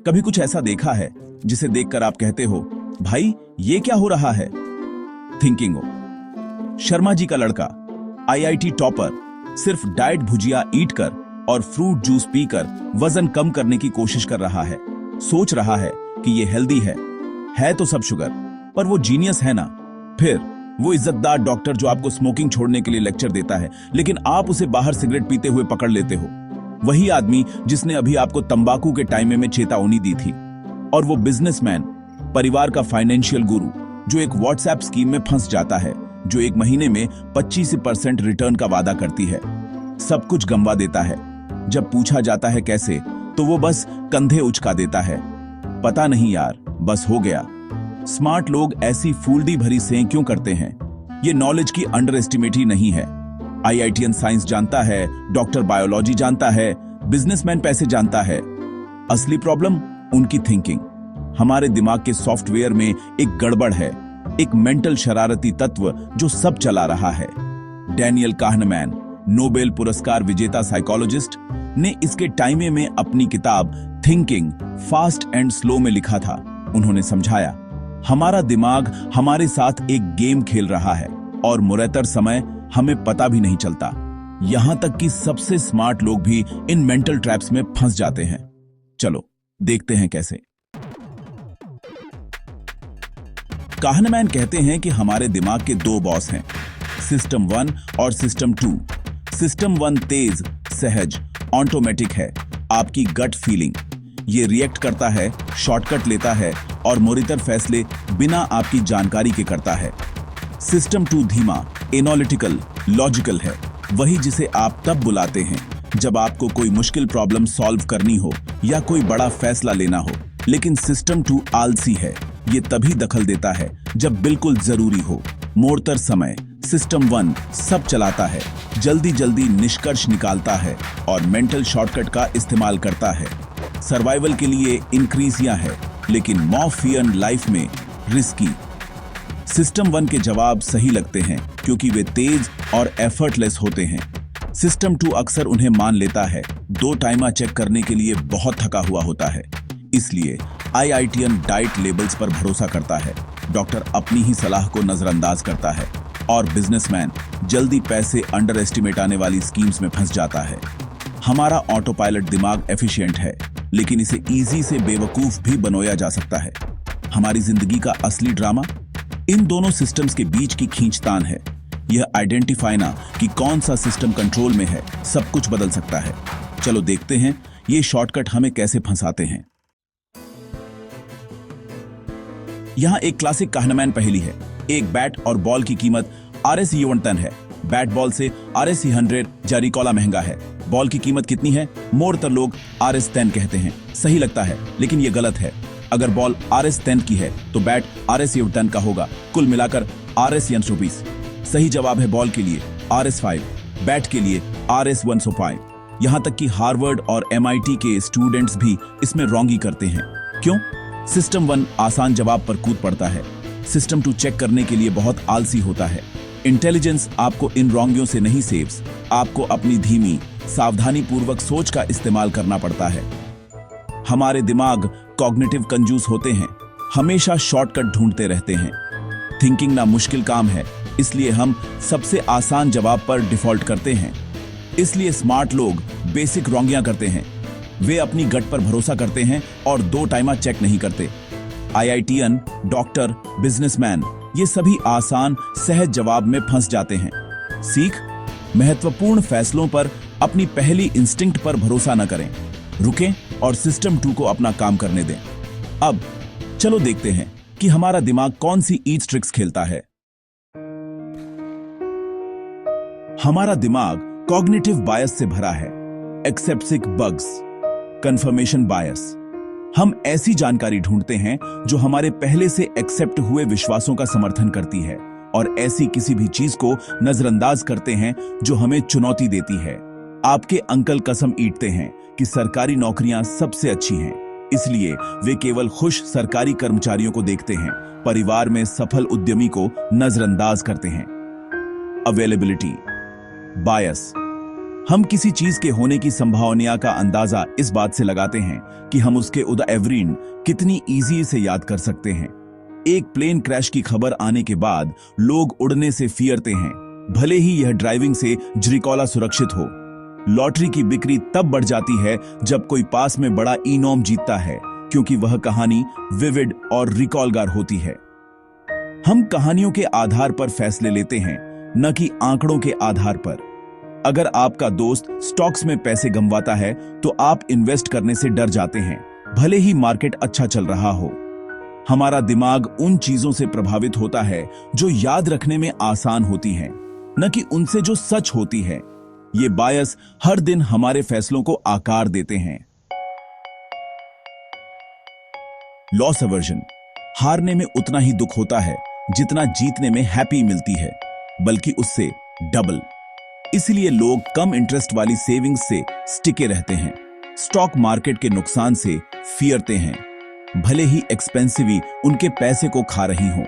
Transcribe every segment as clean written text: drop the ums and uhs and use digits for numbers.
कभी कुछ ऐसा देखा है जिसे देखकर आप कहते हो, भाई ये क्या हो रहा है? थिंकिंग हो। शर्मा जी का लड़का आईआईटी टॉपर सिर्फ डाइट भुजिया ईट कर और फ्रूट जूस पीकर वजन कम करने की कोशिश कर रहा है। सोच रहा है कि ये हेल्दी है तो सब शुगर, पर वो जीनियस है ना। फिर वो इज्जतदार डॉक्टर जो आपको स्मोकिंग छोड़ने के लिए लेक्चर देता है, लेकिन आप उसे बाहर सिगरेट पीते हुए पकड़ लेते हो। वही आदमी जिसने अभी आपको तंबाकू के टाइम में चेतावनी दी थी। और वो बिजनेसमैन, परिवार का फाइनेंशियल गुरु, जो एक व्हाट्सएप स्कीम में फंस जाता है, जो एक महीने में 25% रिटर्न का वादा करती है, सब कुछ गंवा देता है। जब पूछा जाता है कैसे, तो वो बस कंधे उचका देता है, पता नहीं यार, बस हो गया। स्मार्ट लोग ऐसी फूल्डी भरी सें क्यों करते हैं? ये नॉलेज की अंडर एस्टिमेट ही नहीं है। आईआईटीएन साइंस जानता है, डॉक्टर बायोलॉजी जानता है, बिजनेसमैन पैसे जानता है। असली प्रॉब्लम उनकी थिंकिंग। हमारे दिमाग के सॉफ्टवेयर में एक गड़बड़ है, एक मेंटल शरारती तत्व जो सब चला रहा है। डैनियल काहनमैन, नोबेल पुरस्कार विजेता साइकोलॉजिस्ट, ने इसके टाइम में अपनी किताब थिंकिंग फास्ट एंड स्लो में लिखा था। उन्होंने समझाया, हमारा दिमाग हमारे साथ एक गेम खेल रहा है और मुरैतर समय हमें पता भी नहीं चलता। यहां तक कि सबसे स्मार्ट लोग भी इन मेंटल ट्रैप्स में फंस जाते हैं। चलो देखते हैं कैसे। काहनमैन कहते हैं कि हमारे दिमाग के दो बॉस हैं, सिस्टम 1 और सिस्टम 2। सिस्टम 1 तेज, सहज, ऑटोमेटिक है, आपकी गट फीलिंग। ये रिएक्ट करता है, शॉर्टकट लेता है और मुरीतर फैसले बिना आपकी जानकारी के करता है। सिस्टम 2 धीमा, एनालिटिकल, लॉजिकल है, वही जिसे आप तब बुलाते हैं जब आपको कोई मुश्किल प्रॉब्लम सॉल्व करनी हो या कोई बड़ा फैसला लेना हो। लेकिन सिस्टम 2 आलसी है, ये तभी दखल देता है जब बिल्कुल जरूरी हो। मोड़तर समय सिस्टम 1 सब चलाता है, जल्दी जल्दी निष्कर्ष निकालता है और मेंटल शॉर्टकट का इस्तेमाल करता है। सर्वाइवल के लिए इंक्रीजियां है, लेकिन मॉफियन लाइफ में रिस्की। सिस्टम 1 के जवाब सही लगते हैं क्योंकि वे तेज और एफर्टलेस होते हैं। सिस्टम 2 अक्सर उन्हें मान लेता है, 2 टाइमा चेक करने के लिए बहुत थका हुआ होता है। इसलिए आईआईटीएन डाइट लेबल्स पर भरोसा करता है, डॉक्टर अपनी ही सलाह को नजरअंदाज करता है और बिजनेसमैन जल्दी पैसे अंडर एस्टिमेट आने वाली स्कीम्स में फंस जाता है। हमारा ऑटो पायलट दिमाग एफिशिएंट है, लेकिन इसे इजी से बेवकूफ भी बनोया जा सकता है। हमारी जिंदगी का असली ड्रामा इन दोनों सिस्टम्स के बीच की खींचतान है। यह आइडेंटिफाई ना कि कौन सा सिस्टम कंट्रोल में है, सब कुछ बदल सकता है। चलो देखते हैं ये शॉर्टकट हमें कैसे फंसाते हैं। यहां एक क्लासिक काहनमैन पहेली है। एक बैट और बॉल की कीमत RS 110 है। बैट बॉल से RS 100 जारिकोला महंगा है। बॉल की कीमत कितनी है? मोड़तर लोग RS 10 कहते हैं। सही लगता है, लेकिन यह गलत है। अगर बॉल RS 10 की है तो बैट RS 110 का होगा। कुल मिलाकर RS 120। सही जवाब है बॉल के लिए RS 5, बैट के लिए RS 105। यहां तक कि हार्वर्ड और MIT के स्टूडेंट्स भी इसमें रॉन्गी करते हैं। क्यों? सिस्टम 1 आसान जवाब पर कूद पड़ता है, सिस्टम 2 चेक करने के लिए बहुत आलसी होता है। इंटेलिजेंस आपको इन रॉन्गियों से नहीं सेव्स, आपको अपनी धीमी, सावधानी पूर्वक सोच का इस्तेमाल करना पड़ता है। हमारे दिमाग कॉग्निटिव कंजूस होते हैं, हमेशा शॉर्टकट ढूंढते रहते हैं। थिंकिंग ना मुश्किल काम है, इसलिए हम सबसे आसान जवाब पर डिफॉल्ट करते हैं। इसलिए स्मार्ट लोग बेसिक रॉन्गियां करते हैं। वे अपनी गट पर भरोसा करते हैं और 2 टाइमा चेक नहीं करते। आईआईटीएन, डॉक्टर, बिजनेसमैन, ये सभी आसान सहज जवाब में फंस जाते हैं। सीख, महत्वपूर्ण फैसलों पर अपनी पहली इंस्टिंक्ट पर भरोसा न करें, रुकें और सिस्टम 2 को अपना काम करने दें। अब चलो देखते हैं कि हमारा दिमाग कौन सी ईच ट्रिक्स खेलता है। हमारा दिमाग कॉग्निटिव बायस से भरा है, एक्सेप्सिक बग्स, कंफर्मेशन बायस। हम ऐसी जानकारी ढूंढते हैं जो हमारे पहले से एक्सेप्ट हुए विश्वासों का समर्थन करती है और ऐसी किसी भी चीज को नजरअंदाज करते हैं जो हमें चुनौती देती है। आपके अंकल कसम ईटते हैं कि सरकारी नौकरियां सबसे अच्छी हैं, इसलिए वे केवल खुश सरकारी कर्मचारियों को देखते हैं, परिवार में सफल उद्यमी को नजरअंदाज करते हैं। अवेलेबिलिटी बायस, हम किसी चीज के होने की संभावना का अंदाजा इस बात से लगाते हैं कि हम उसके उदा एवरीन कितनी इजी से याद कर सकते हैं। एक प्लेन क्रैश की खबर आने के बाद लोग उड़ने से फियरते हैं, भले ही यह ड्राइविंग से जरिकोला सुरक्षित हो। लॉटरी की बिक्री तब बढ़ जाती है जब कोई पास में बड़ा इनाम जीतता है, क्योंकि वह कहानी विविड और रिकॉलगार होती है। हम कहानियों के आधार पर फैसले लेते हैं, न कि आंकड़ों के आधार पर। अगर आपका दोस्त स्टॉक्स में पैसे गंवाता है तो आप इन्वेस्ट करने से डर जाते हैं, भले ही मार्केट अच्छा चल रहा हो। हमारा दिमाग उन चीजों से प्रभावित होता है जो याद रखने में आसान होती हैं, न कि उनसे जो सच होती है। ये बायस हर दिन हमारे फैसलों को आकार देते हैं। Loss aversion. हारने में उतना ही दुख होता है जितना जीतने में हैप्पी मिलती है, बल्कि उससे डबल। इसलिए लोग कम इंटरेस्ट वाली सेविंग्स से स्टिके रहते हैं, स्टॉक मार्केट के नुकसान से फियरते हैं, भले ही एक्सपेंसिव उनके पैसे को खा रही हो।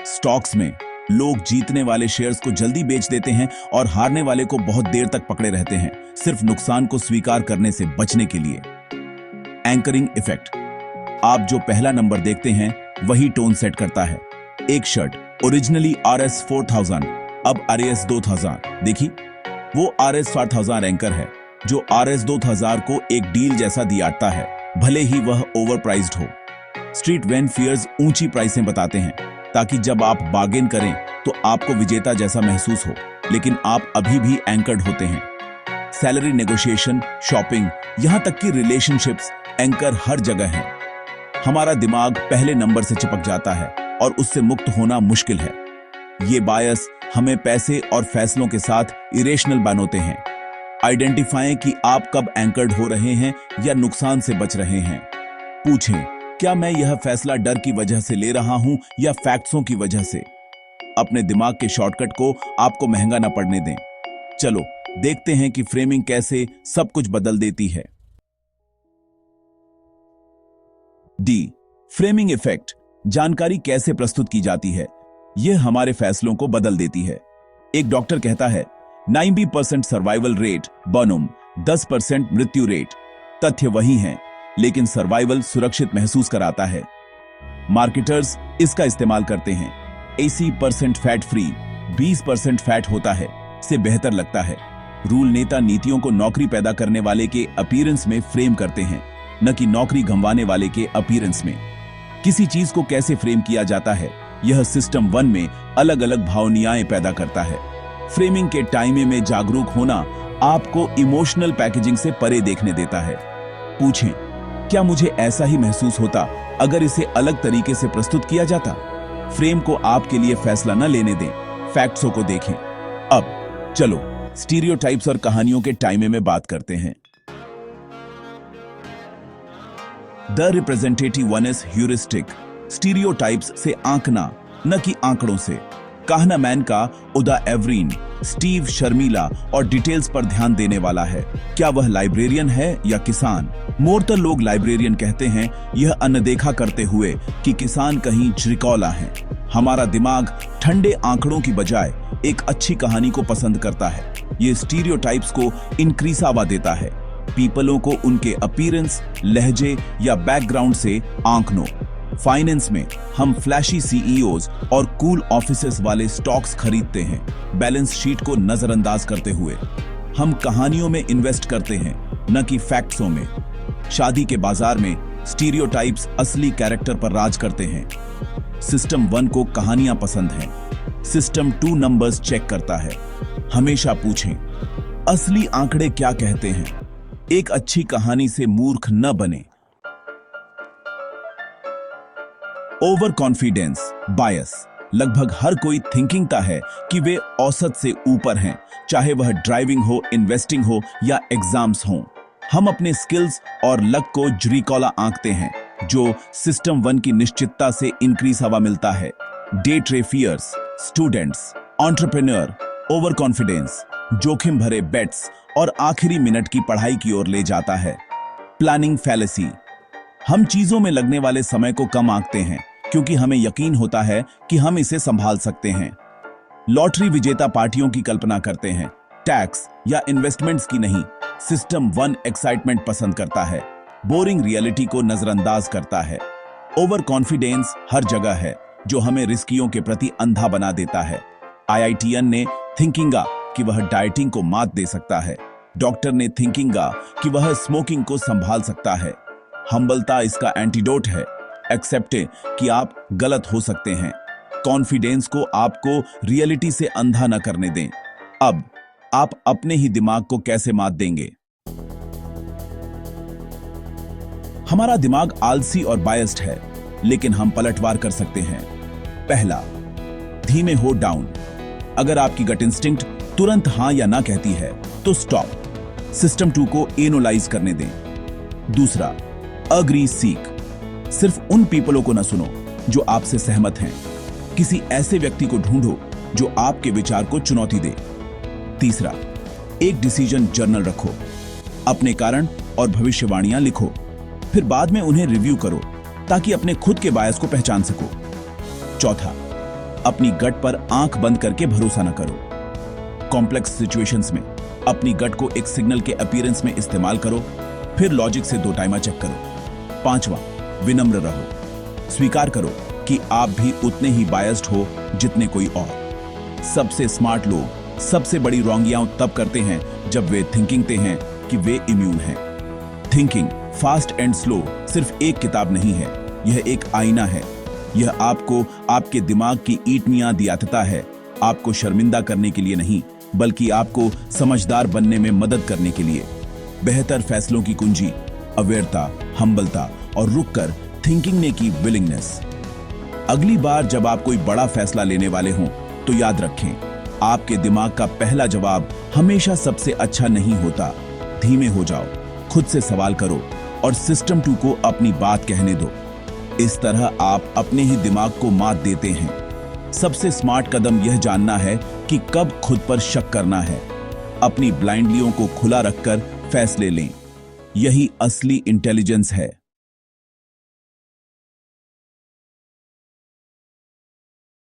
स्टॉक्स में लोग जीतने वाले शेयर्स को जल्दी बेच देते हैं और हारने वाले को बहुत देर तक पकड़े रहते हैं, सिर्फ नुकसान को स्वीकार करने से बचने के लिए। Anchoring effect. आप जो पहला नंबर देखते हैं वही टोन सेट करता है। एक शर्ट ओरिजिनली RS 4000 अब RS 2000 देखी, वो RS 5000 एंकर है जो RS 2000 को एक डील जैसा दियाता है, भले ही वह ओवरप्राइज्ड हो। स्ट्रीट वेन फियर्स ऊंची प्राइसें बताते हैं ताकि जब आप बार्गेन करें तो आपको विजेता जैसा महसूस हो, लेकिन आप अभी भी एंकर्ड होते हैं। सैलरी नेगोशिएशन, शॉपिंग, यहां तक कि रिलेशनशिप्स, एंकर हर जगह है। हमारा दिमाग पहले नंबर से चिपक जाता है और उससे मुक्त होना मुश्किल है। ये बायस हमें पैसे और फैसलों के साथ इरेशनल बनाते हैं। आइडेंटिफाएं कि आप कब एंकर्ड हो रहे हैं या नुकसान से बच रहे हैं। पूछें, क्या मैं यह फैसला डर की वजह से ले रहा हूं या फैक्ट्सों की वजह से? अपने दिमाग के शॉर्टकट को आपको महंगा ना पड़ने दें। चलो देखते हैं कि फ्रेमिंग कैसे सब कुछ बदल देती है। D, framing effect. जानकारी कैसे प्रस्तुत की जाती है, यह हमारे फैसलों को बदल देती है। एक डॉक्टर कहता है 90% सर्वाइवल रेट बनम 10% मृत्यु रेट। तथ्य वही हैं, लेकिन सर्वाइवल सुरक्षित महसूस कराता है। मार्केटर्स इसका इस्तेमाल करते हैं। 80% फैट फ्री 20% फैट होता है से बेहतर लगता है। रूल नेता नीतियों को नौकरी पैदा करने वाले के अपीयरेंस में फ्रेम करते हैं, न कि नौकरी गंवाने वाले के अपीयरेंस में। किसी चीज को कैसे फ्रेम किया जाता है, यह सिस्टम 1 में अलग अलग भावनाएं पैदा करता है। फ्रेमिंग के टाइम में जागरूक होना आपको इमोशनल पैकेजिंग से परे देखने देता है। पूछें, क्या मुझे ऐसा ही महसूस होता अगर इसे अलग तरीके से प्रस्तुत किया जाता? फ्रेम को आपके लिए फैसला न लेने दें, फैक्ट्सों को देखें। अब चलो स्टीरियोटाइप्स और कहानियों के टाइम में बात करते हैं। The representative one is heuristic. Stereotypes से आंकना, न कि आंकड़ों से। कहना मैन का उदा एवरीन, स्टीव शर्मिला और डिटेल्स पर ध्यान देने वाला है। क्या वह लाइब्रेरियन है या किसान? मोरतर लोग लाइब्रेरियन कहते हैं, यह अनदेखा करते हुए कि किसान कहीं चिरकौला है। हमारा दिमाग ठंडे आंकड़ों की बजाय एक अच्छी कहानी को पसंद करता है। ये स्टीरियोटाइप्स को इंक्रीसावा देता है। पीपलों को उनके अपीयरेंस, लहजे या बैकग्राउंड से आंकनो। फाइनेंस में हम फ्लैशी सीईओज और कूल ऑफिसेस वाले स्टॉक्स खरीदते हैं, बैलेंस शीट को नजरअंदाज करते हुए। हम कहानियों में इन्वेस्ट करते हैं, न कि फैक्ट्सों में। शादी के बाजार में स्टीरियोटाइप्स असली कैरेक्टर पर राज करते हैं। सिस्टम 1 को कहानियां पसंद हैं, सिस्टम 2 नंबर्स चेक करता है। हमेशा पूछें, असली आंकड़े क्या कहते हैं? एक अच्छी कहानी से मूर्ख न बने। ओवर कॉन्फिडेंस बायस। लगभग हर कोई थिंकिंगता है कि वे औसत से ऊपर हैं, चाहे वह ड्राइविंग हो, इन्वेस्टिंग हो या एग्जाम्स हो। हम अपने स्किल्स और लक को जरिकोला आंकते हैं, जो सिस्टम 1 की निश्चितता से इंक्रीज हवा मिलता है। Day trade students, entrepreneur, over confidence जोखिम भरे बेट्स और आखिरी मिनट की पढ़ाई की ओर ले जाता है। Planning fallacy. हम चीजों में लगने वाले समय को कम आंकते हैं क्योंकि हमें यकीन होता है कि हम इसे संभाल सकते हैं। लॉटरी विजेता पार्टियों की कल्पना करते हैं, टैक्स या इन्वेस्टमेंट्स की नहीं, सिस्टम 1 एक्साइटमेंट पसंद करता है, बोरिंग रियलिटी को नजरअंदाज करता है। ओवर कॉन्फिडेंस हर जगह है जो हमें रिस्कियों के प्रति अंधा बना देता है। आईआईटीएन ने थिंकिंगा कि वह डाइटिंग को मात दे सकता है। डॉक्टर ने थिंकिंगा कि वह स्मोकिंग को संभाल सकता है। हम्बलता इसका एंटीडोट है। एक्सेप्टे कि आप गलत हो सकते हैं। कॉन्फिडेंस को आपको रियलिटी से अंधा न करने दें। अब आप अपने ही दिमाग को कैसे मात देंगे? हमारा दिमाग आलसी और बायस्ड है, लेकिन हम पलटवार कर सकते हैं। पहला, धीमे हो डाउन। अगर आपकी गट इंस्टिंक्ट तुरंत हां या ना कहती है तो स्टॉप। सिस्टम 2 को एनालाइज करने दें। दूसरा, अग्री सीक। सिर्फ उन पीपलों को न सुनो जो आपसे सहमत हैं। किसी ऐसे व्यक्ति को ढूंढो जो आपके विचार को चुनौती दे। तीसरा, एक डिसीजन जर्नल रखो। अपने कारण और भविष्यवाणियां लिखो, फिर बाद में उन्हें रिव्यू करो ताकि अपने खुद के बायस को पहचान सको। चौथा, अपनी गट पर आंख बंद करके भरोसा न करो। कॉम्प्लेक्स सिचुएशंस में अपनी गट को एक सिग्नल के अपीयरेंस में इस्तेमाल करो, फिर लॉजिक से 2 टाइमा चेक करो। पांचवा, विनम्र रहो। स्वीकार करो कि आप भी उतने ही बायस्ड हो जितने कोई और। सबसे स्मार्ट लोग सबसे बड़ी रोंगियां तब करते हैं जब वे थिंकिंगते हैं कि वे इम्यून हैं। थिंकिंग फास्ट एंड स्लो सिर्फ एक किताब नहीं है, यह एक आईना है। यह आपको आपके दिमाग की ईंटनियां दियाता है, आपको शर्मिंदा करने के लिए नहीं, बल्कि आपको समझदार बनने में मदद करने के लिए। बेहतर फैसलों की कुंजी अवेयरता, हम्बलता और रुककर थिंकिंग ने की विलिंगनेस। अगली बार जब आप कोई बड़ा फैसला लेने वाले हों तो याद रखें, आपके दिमाग का पहला जवाब हमेशा सबसे अच्छा नहीं होता। धीमे हो जाओ, खुद से सवाल करो और सिस्टम 2 को अपनी बात कहने दो। इस तरह आप अपने ही दिमाग को मात देते हैं। सबसे स्मार्ट कदम यह जानना है कि कब खुद पर शक करना है। अपनी ब्लाइंडलियों को खुला रखकर फैसले लें। यही असली इंटेलिजेंस है।